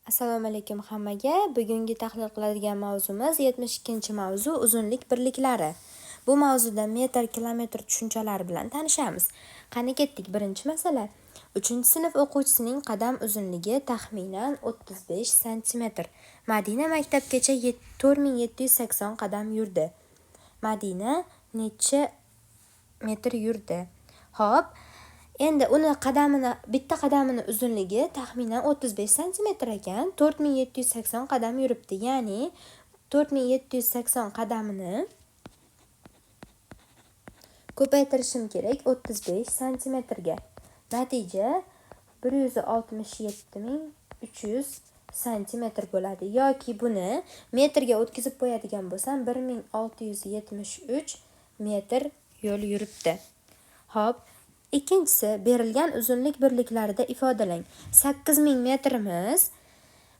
Assalomu alaykum hammaga. Bugungi tahlil qiladigan mavzumiz 72-mavzu uzunlik birliklari. Bu mavzuda metr, kilometr tushunchalari bilan tanishamiz. Qani ketdik. Birinchi masala. 3-sinf o'quvchisining qadam uzunligi taxminan 35 cm. Madina maktabgacha 4780 qadam yurdi. Madina necha metr yurdi? Xo'p, endi uni bitta qadamini uzunligi taxminan 35 cm ekan. 4780 qadam yuribdi. Ya'ni 4780 qadamini ko'paytirishim kerak 35 cm ga. Natija 167300 cm bo'ladi. Yoki buni metrga o'tkazib qo'yadigan bo'lsam 1673 metr yo'l yuribdi. Xo'p, ikkinchisi, berilgan uzunlik birliklarida ifodalang. 8000 metrimiz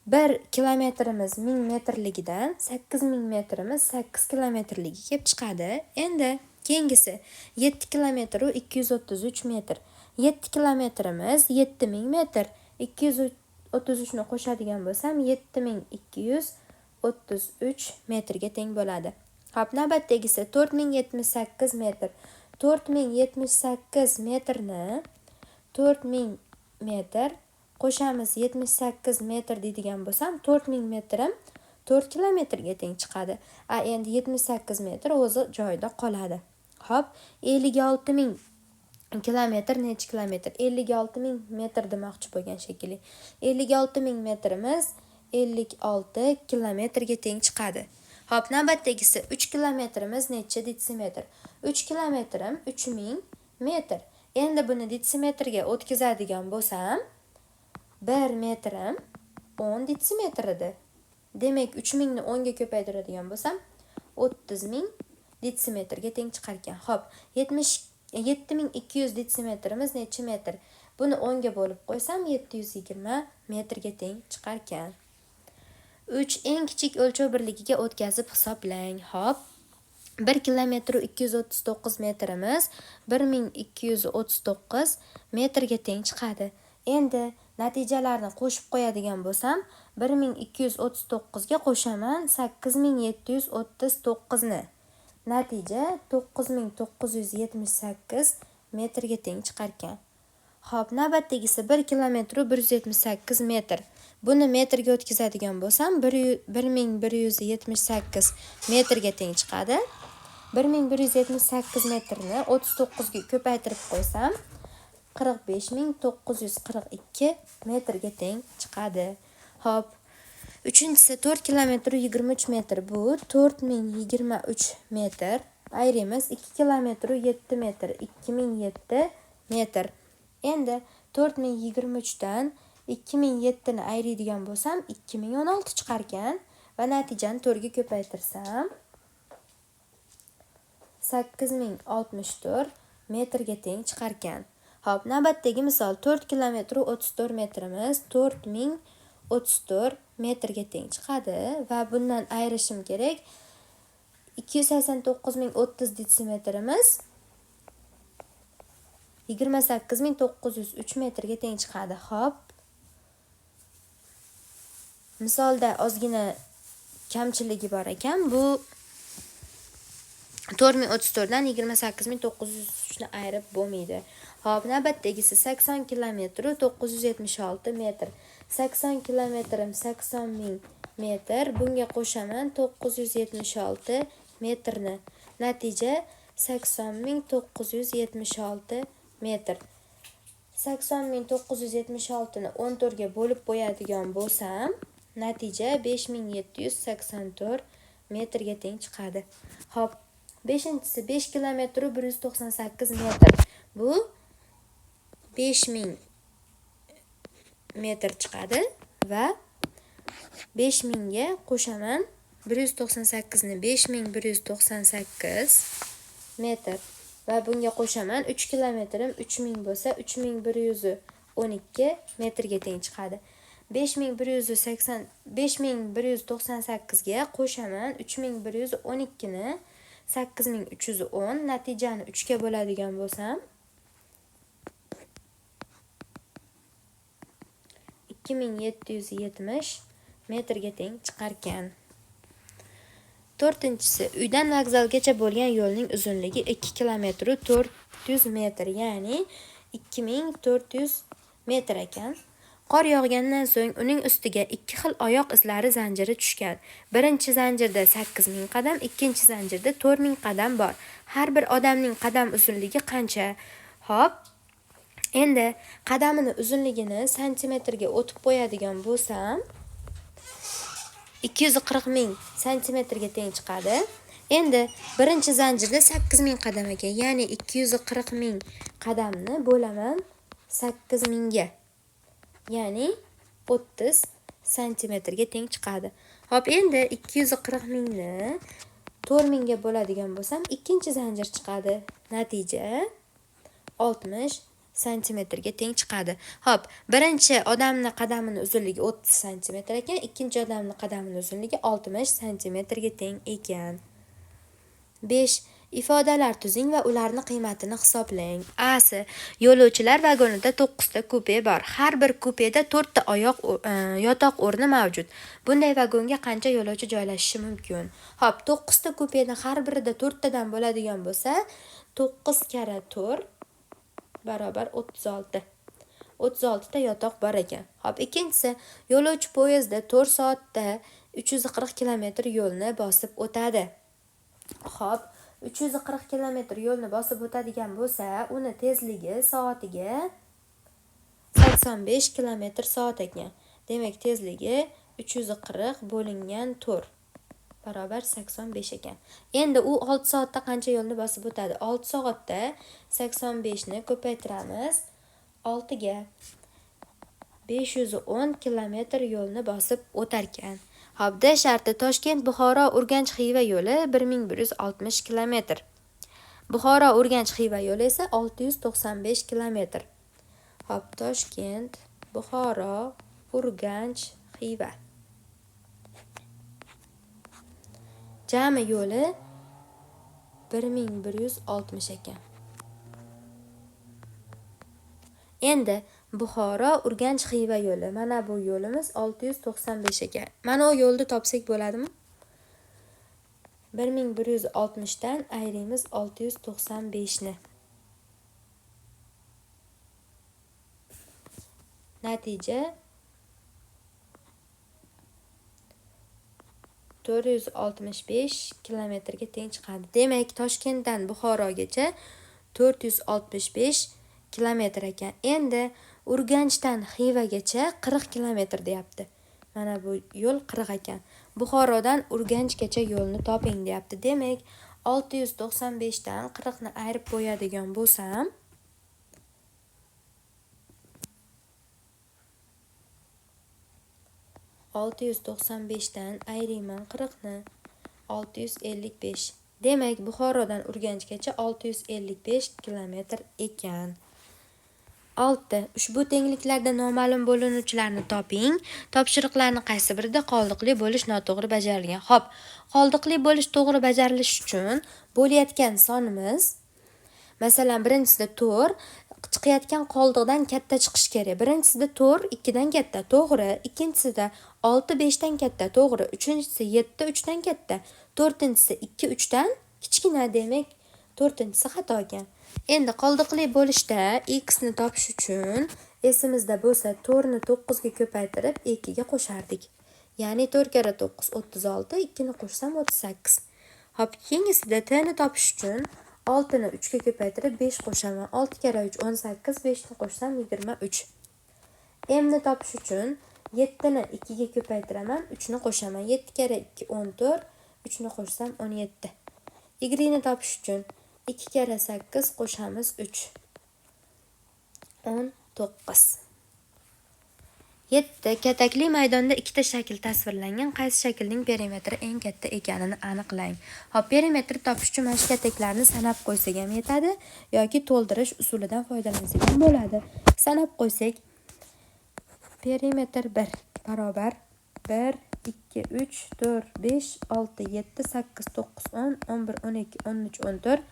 1 kilometrimiz 1000 metrligidan 8000 metrimiz 8 kilometrligi kelib chiqadi. Endi keyingisi 7 kilometr 233 metr. 7 kilometrimiz 7000 metr. 233 ni qo'shadigan bo'lsam 7233 metrga teng bo'ladi. Xo'p, navbatdagisi 4078 metr. 4078 metrni 4000 metr qo'shamiz 78 metr deydigan bo'lsam 4000 metrim 4 kilometrga teng chiqadi. Endi 78 metr o'zi joyida qoladi. Xo'p, 56000 kilometr necha kilometr? 56000 metr demoqchi bo'lgan shekilli. 56000 metrimiz 56 kilometrga teng chiqadi. Xo'p, navbatdagisi 3 kilometrimiz necha detsimetr? 3 kilometrim 3000 metr. Endi buni detsimetrga o'tkazadigan bo'lsam 1 metrim 10 detsimetr edi. Demak, 3000 ni 10 ga ko'paytiradigan bo'lsam 30000 detsimetrga teng chiqar ekan. Xo'p, 7200 detsimetrimiz necha metr? Buni 10 ga bo'lib qo'ysam 720 metrga teng chiqar ekan. 3 eng kichik o'lchov birligiga o'tkazib hisoblang. Xo'p, 1 kilometr 239 metrimiz 1239 metrga teng chiqadi. Endi natijalarni qo'shib qo'yadigan bo'lsam 1239 ga qo'shaman 8739 ni. Natija 9978 metrga teng chiqar ekan. Xo'p, navbatdagisi 1 kilometr 178 metr. Buni metrga o'tkazadigan bo'lsam 1178 metrga teng chiqadi. 1178 metrni 39 ga ko'paytirib qo'ysam 45942 metrga teng chiqadi. Xo'p, uchinchisi 4 kilometr 23 metr. Bu 4023 metr. Ayrimiz 2 kilometr 7 metr. 2007 metr. Endi 4023 dan 2007 ni ayriydigan bo'lsam 2016 chiqar ekan va natijani 4 ga ko'paytirsam 8064 metrga teng chiqar ekan. Xo'p, navbatdagi misol 4 kilometr 34 metrimiz 4034 metrga teng chiqadi va bundan ayrishim kerak 289030 detsimetrimiz 28903 metrga teng chiqadi. Xo'p, misolda ozgina kamchiligi bor ekan. Bu 4034 dan 28903 ni ayirib bo'lmaydi. Xo'p, navbatdagisi 80 kilometr 976 metr. 80 kilometrim 80000 metr. Bunga qo'shaman 976 metrni. Natija 80976 metr. 80976 ni 14 ga bo'lib qo'yadigan bo'lsam, natija 5784 metrga teng chiqadi. Xo'p, beshinchisi 5 kilometr 198 metr. Bu 5000 metr chiqadi va 5000 ga qo'shaman 198 ni 5198 metr va bunga qo'shaman 3 kilometrim 3000 bo'lsa 3112 metrga teng chiqadi. 5198 ga qo'shaman 3112 ni 8310, natijani 3 ga bo'ladigan bo'lsam 2770 metrga teng chiqarkan. 4-si uydan vokzalgacha bo'lgan yo'lning uzunligi 2 km 400 metr, ya'ni 2400 metr ekan. Qor yog'gandan so'ng uning ustiga ikki xil oyoq izlari zanjiri tushgan. Birinchi zanjirda 8000 qadam, ikkinchi zanjirda 4000 qadam bor. Har bir odamning qadam uzunligi qancha? Hop, endi qadamini uzunligini santimetrga o'tib qo'yadigan bo'lsam, 240 000 santimetrga teng chiqadi. Endi birinchi zanjirda 8000 qadam ekan, ya'ni 240 000 qadamni bo'laman 8000 ga. Ya'ni 30 santimetrga teng chiqadi. Hop, endi 240 000 ni 4000 ga bo'ladigan bo'lsam, ikkinchi zanjir chiqadi. Natija 60 santimetrga teng chiqadi. Hop, birinchi odamning qadamini uzunligi 30 santimetr ekan, ikkinchi odamning qadamini uzunligi 60 santimetrga teng ekan. 5. Ifodalar tuzing va ularning qiymatini hisoblang. A. Yo'lovchilar vagonida 9 ta kupe bor. Har bir kupeda 4 ta yotoq o'rni mavjud. Bunday vagonga qancha yo'lovchi joylashishi mumkin? Hop, 9 ta kupeda har birida 4 tadan bo'ladigan bo'lsa, 9 kara 4 barobar 36. 36 ta yotoq bor ekan. Hop, ikkinchisi, yo'lovchi poyezdda 4 soatda 340 km yo'lni bosib o'tadi. Hop, 340 km yo'lni bosib o'tadigan bo'lsa, uni tezligi soatiga 85 km soat ekan. Demak, tezligi 340 bo'lingan 4 barobar 85 ekan. Endi u 6 soatda qancha yo'lni bosib o'tadi? 6 soatda 85 ni ko'paytiramiz 6 ga. 510 km yo'lni bosib o'tar ekan. Hop, D sharti Toshkent, Buxoro, Urganch, Xiva yo'li 1160 km. Buxoro, Urganch, Xiva yo'li esa 695 km. Hop, Toshkent, Buxoro, Urganch, Xiva. Jami yo'li 1160 ekan. Endi Buxoro, Urganch, Xiva yo'li. Mana bu yo'limiz 695 ekan. Mana o yo'lni topsak bo'ladimi? 1160 dan ayrimiz 695 ni. Natija 465 kilometrga teng chiqadi. Demak, Toshkentdan Buxorogacha 465 kilometr ekan. Endi Urganchdan Xivagacha 40 kilometr deyapti. Mana bu yo'l 40 ekan. Buxorodan Urganchgacha yo'lni toping deyapti. Demak, 695 dan 40 ni ayirib qo'yadigan bo'lsam, 695 dan ayirayman 40 ni 655. Demak, Buxorodan Urganchgacha 655 kilometr ekan. 6. Ushbu tengliklarda noma'lum bo'linuvchilarni toping. Topshiriqlarning qaysi birida qoldiqli bo'lish noto'g'ri bajarilgan? Xo'p, qoldiqli bo'lish to'g'ri bajarilishi uchun bo'layotgan sonimiz, masalan, birinchisida 4 chiqayotgan qoldiqdan katta chiqish kerak. Birinchisida 4 2 dan katta, to'g'ri. Ikkinchisida 6 5 dan katta, to'g'ri. Uchinchisi 7 3 dan katta. To'rtinchisi 2 3 dan kichkina, demak 4-si xato ekan. Endi qoldiqli bo'lishda x ni topish uchun esimizda bo'lsa 4 ni 9 ga ko'paytirib 2 ga qo'shardik. Ya'ni 4 kara 9 36, 2 ni qo'shsam 38. Hop, keyingisida t ni topish uchun 6 ni 3 ga ko'paytirib 5 qo'shaman. 6 kara 3 18, 5 ni qo'shsam 23. M ni topish uchun 7 ni 2 ga ko'paytiraman, 3 ni qo'shaman. 7 kara 2 14, 3 ni qo'shsam 17. Y ni topish uchun 2 kara 8 qo'shamiz 3. 19. 7. Katakli maydonda ikkita shakl tasvirlangan. Qaysi shaklning perimetri eng katta ekanini aniqlang. Hop, perimetr topish uchun mana shu kataklarni sanab qo'ysak ham yetadi yoki to'ldirish usulidan foydalansak ham bo'ladi. Sanab qo'ysak, perimetr 1 barobar 1 2 3 4 5 6 7 8 9 10 11 12 13 14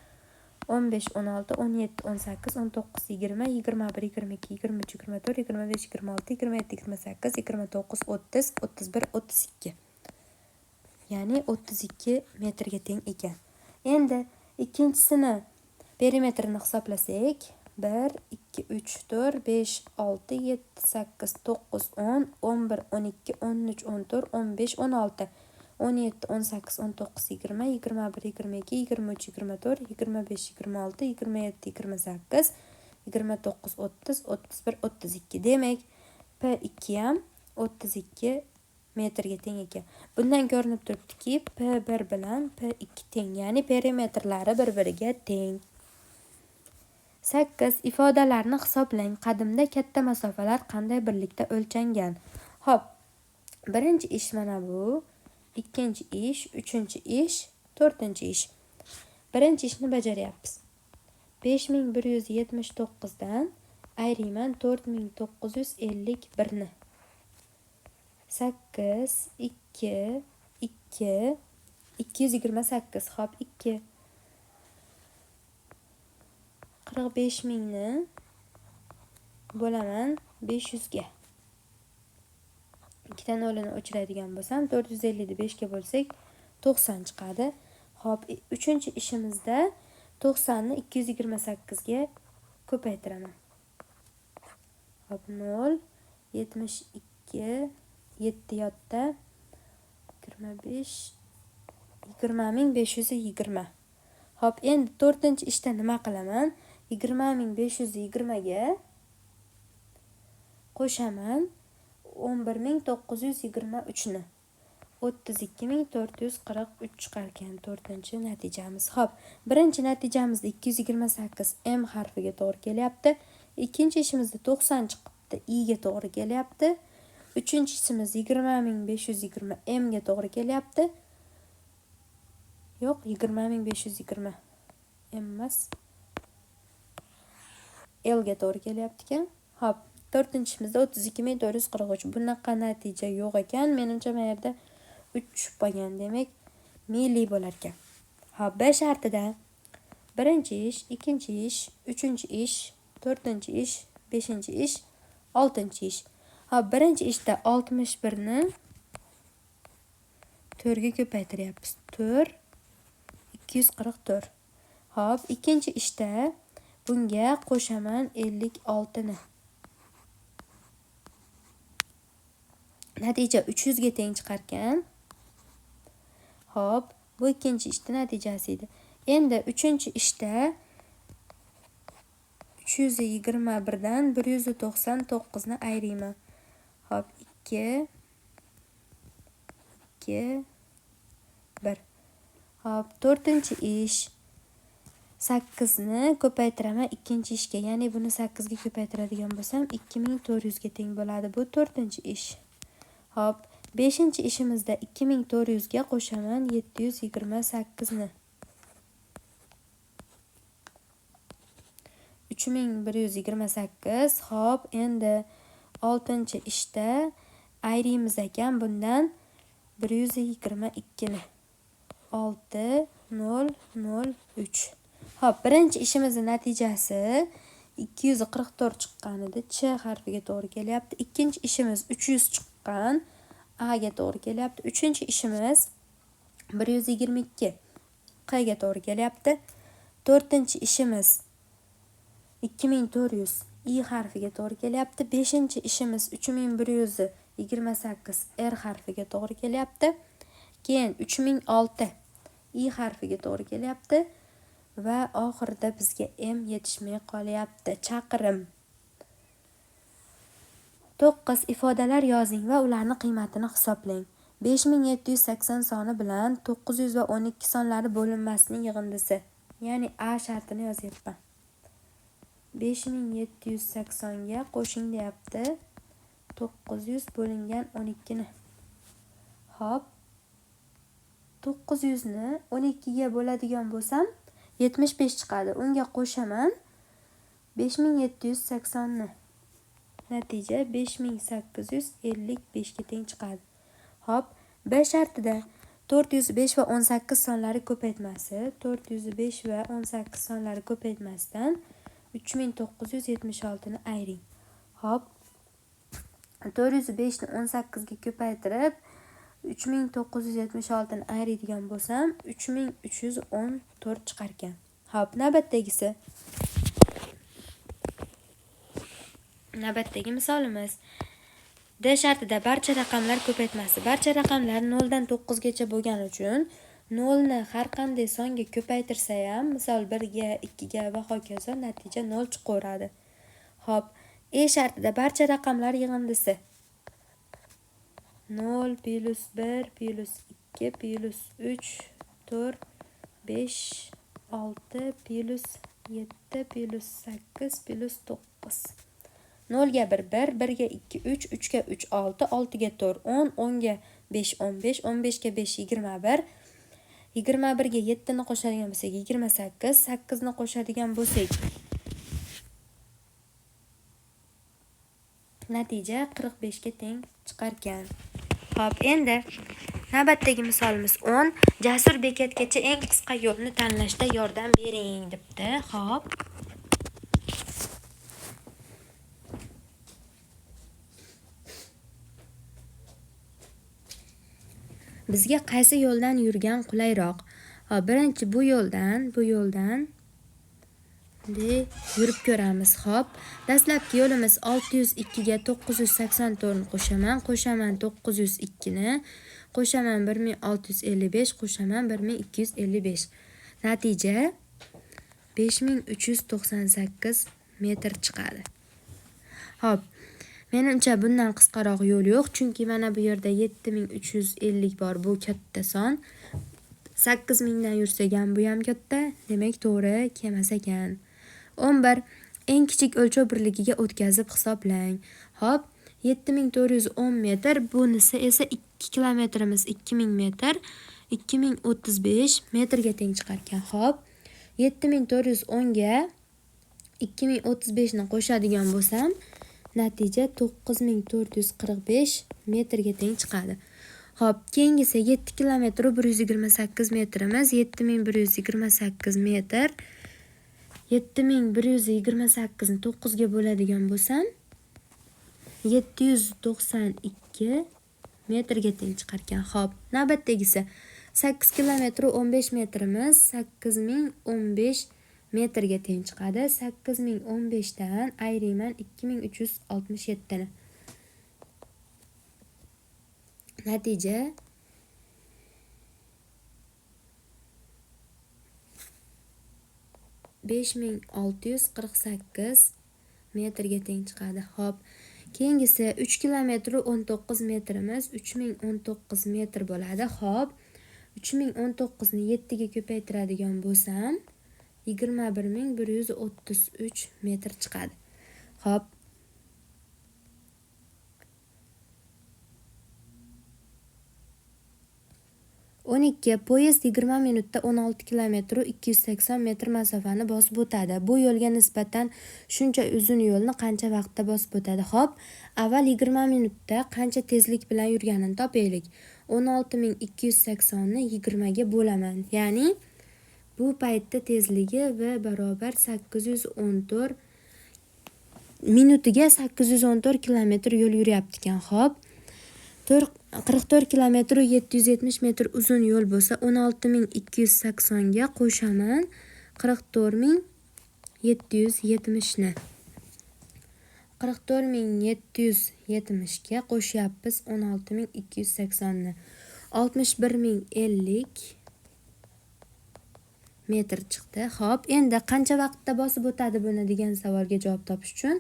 15, 16, 17, 18, 19, 20, 21, 22, 23, 24, 25, 26, 27, 28, 29, 30, 31, 32. Ya'ni 32 metrga teng ekan. Endi ikkinchisini perimetrini hisoblasak, 1, 2, 3, 4, 5, 6, 7, 8, 9, 10, 11, 12, 13, 14, 15, 16, 17, 18, 19, 20, 21, 22, 23, 24, 25, 26, 27, 28, 29, 30, 31, 32. Demak, P2 ham 32 metrga teng ekan. Bundan ko'rinib turibdiki, P1 bilan P2 teng, ya'ni perimetrlari bir-biriga teng. 8. Ifodalarni hisoblang. Qadimda katta masofalar qanday birlikda o'lchangan? Xo'p, birinchi ish mana bu, ikkinchi ish, uchinchi ish, to'rtinchi ish. Birinchi ishni bajaryapmiz. 5179 dan ayriyman 4951 ni. 8, 2, 2, 228. Xo'p, 2. 45,000 ni bo'laman 500 ga. Ikkita nolini o'chiradigan bo'lsam, 450 ni 5 ga bo'lsak 90 chiqadi. Xo'p, uchinchi ishimizda 90 ni 228 ga ko'paytiraman. Xo'p, 0, 72, 7 yotta 25, 20520. Xo'p, endi to'rtinchi ishda nima qilaman? 20520 ga qo'shaman 11923 ni. 32443 chiqar ekan to'rtinchi natijamiz. Xo'p, birinchi natijamizda 228 M harfiga to'g'ri kelyapti. Ikkinchi ishimizda 90 chiqibdi, I ga to'g'ri kelyapti. Uchinchimiz 20520 M ga to'g'ri kelyapti. Yo'q, 20520 M emas. L ga to'g'ri kelyapti ekan. Xo'p, to'rtinchimizda 32443. Bunaqa natija yo'q ekan. Menimcha bu yerda 3 bo'lgan, demak, milliy bo'lar ekan. Xo'p, B shartida birinchi ish, ikkinchi ish, uchinchi ish, to'rtinchi ish, beshinchi ish, oltinchi ish. Xo'p, birinchi ishda 61 ni 4 ga ko'paytiryapmiz. 4, 244. Xo'p, ikkinchi ishda bunga qo'shaman 56 ni. Natija 300 ga teng chiqar ekan. Xo'p, bu ikkinchi ishda natijasi edi. Endi uchinchi ishda 321 dan 199 ni ayriyman. Xo'p, 2, 2, 1. Xo'p, to'rtinchi ish 8 ni ko'paytiraman ikkinchi ishga. Ya'ni buni 8 ga ko'paytiradigan bo'lsam 2400 ga teng bo'ladi. Bu to'rtinchi ish. Xo'p, beshinchi ishimizda 2400 ga qo'shaman 728 ni. 3128. Xo'p, endi 6-chi ishda ayriymiz ekan bundan 122 ni. 6003. Xo'p, birinchi ishimizning natijasi 244 chiqqan edi. Ch harfiga to'g'ri kelyapti. Ikkinchi ishimiz 300 chiqqan. A ga to'g'ri kelyapti. Uchinchi ishimiz 122 Q ga to'g'ri kelyapti. To'rtinchi ishimiz 2400 I harfiga to'g'ri kelyapti. Beshinchi ishimiz 3128 R harfiga to'g'ri kelyapti. Keyin 3006 I harfiga to'g'ri kelyapti va oxirida bizga M yetishmay qolyapti. Chaqirim. 9 ifodalar yozing va ularning qiymatini hisoblang. 5780 soni bilan 912 sonlari bo'linmasining yig'indisi. Ya'ni A shartini yozyapman. 5780 ga qo'shing deyapti. 900 bo'lingan 12 ni. Xo'p, 900 ni 12 ga bo'ladigan bo'lsam 75 chiqadi. Unga qo'shaman 5780 ni. Natija 5855 ga teng chiqadi. Xo'p, B shartida 405 va 18 sonlari ko'paytmasi. 405 va 18 sonlari ko'paytmasidan 3976 ni ayring. Hop. 405 ni 18 ga ko'paytirib 3976 ni ayriydigan bo'lsam 3314 chiqar ekan. Hop, navbatdagisi. Navbatdagi misolimiz. D shartida barcha raqamlar ko'paytmasi. Barcha raqamlar 0 dan 9 gacha bo'lgani uchun 0 ni har qanday songa ko'paytirsa ham, misol 1 ga, 2 ga va hokazo natija 0 chiqaveradi. Hop, E shartida barcha raqamlar yig'indisi. 0 plus 1 plus 2 plus 3 4 5 6 plus 7 plus 8 plus 9. 0 ga 1 1, 1 ga 2 3, 3 ga 3 6, 6 ga 4 10, 10 ga 5 15, 15 ga 5 21, 21 ga 7 ni qo'shadigan bo'lsak 28, 8 ni qo'shadigan bo'lsak natija 45 ga teng chiqar ekan. Hop, endi navbatdagi misolimiz 10. Jasur bekatgacha eng qisqa yo'lni tanlashda yordam bering debdi. Hop. Bizga qaysi yo'ldan yurgan qulayroq? Hop, birinchi bu yo'ldan yurib ko'ramiz. Hop, dastlabki yo'limiz 602 ga 984 ni qo'shaman, 902 ni, qo'shaman 1655, qo'shaman 1255. Natija 5398 metr chiqadi. Hop, menimcha bundan qisqaroq yo'l yo'q, chunki mana bu yerda 7350 bor, bu katta son. 8000 dan yursak ham bu ham katta, demak to'g'ri kelmas ekan. 11. Eng kichik o'lchov birligiga o'tkazib hisoblang. Hop, 7410 metr, bunisi esa 2 kilometrimiz 2000 metr, 2035 metrga teng chiqar ekan. Hop, 7410 ga 2035 ni qo'shadigan bo'lsam, natija 9445 metrga teng chiqadi. Hop, keyingisi 7 kilometr 128 metrimiz, 7128 metr. 7128 ni 9 ga bo'ladigan bo'lsam 792 metrga teng chiqar ekan. Hop, navbatdagisi 8 kilometr 15 metrimiz, 8015 metrga teng chiqadi. 8015 dan ayriyman 2367 ni. Natija 5648 metrga teng chiqadi. Hop, keyingisi 3 kilometr 19 metrimiz, 3019 metr bo'ladi. Hop, 3019 ni 7 ga ko'paytiradigan bo'lsam 21133 metr chiqadi. Hop, poyezd 20 minutda 16 kilometr 280 metr masofani bosib o'tadi. Bu yo'lga nisbatan shuncha uzun yo'lni qancha vaqtda bosib o'tadi? Hop, avval 20 minutda qancha tezlik bilan yurganini topaylik. 16280 ni 20 ga bo'laman. Ya'ni bu paytda tezligi v barobar 814 minutiga 814 kilometr yo'l yuryapti ekan. Hop, 44 kilometr 770 metr uzun yo'l bo'lsa 16280 ga qo'shaman 44770 ni. 44770 ga qo'shyapmiz 16280 ni. 61050 metr chiqdi. Hop, endi qancha vaqtda bosib o'tadi buni degan savolga javob topish uchun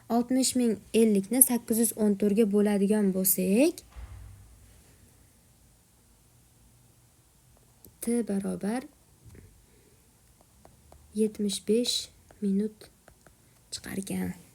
60050 ni 814 ga bo'ladigan bo'lsak, T barobar 75 minut chiqar ekan.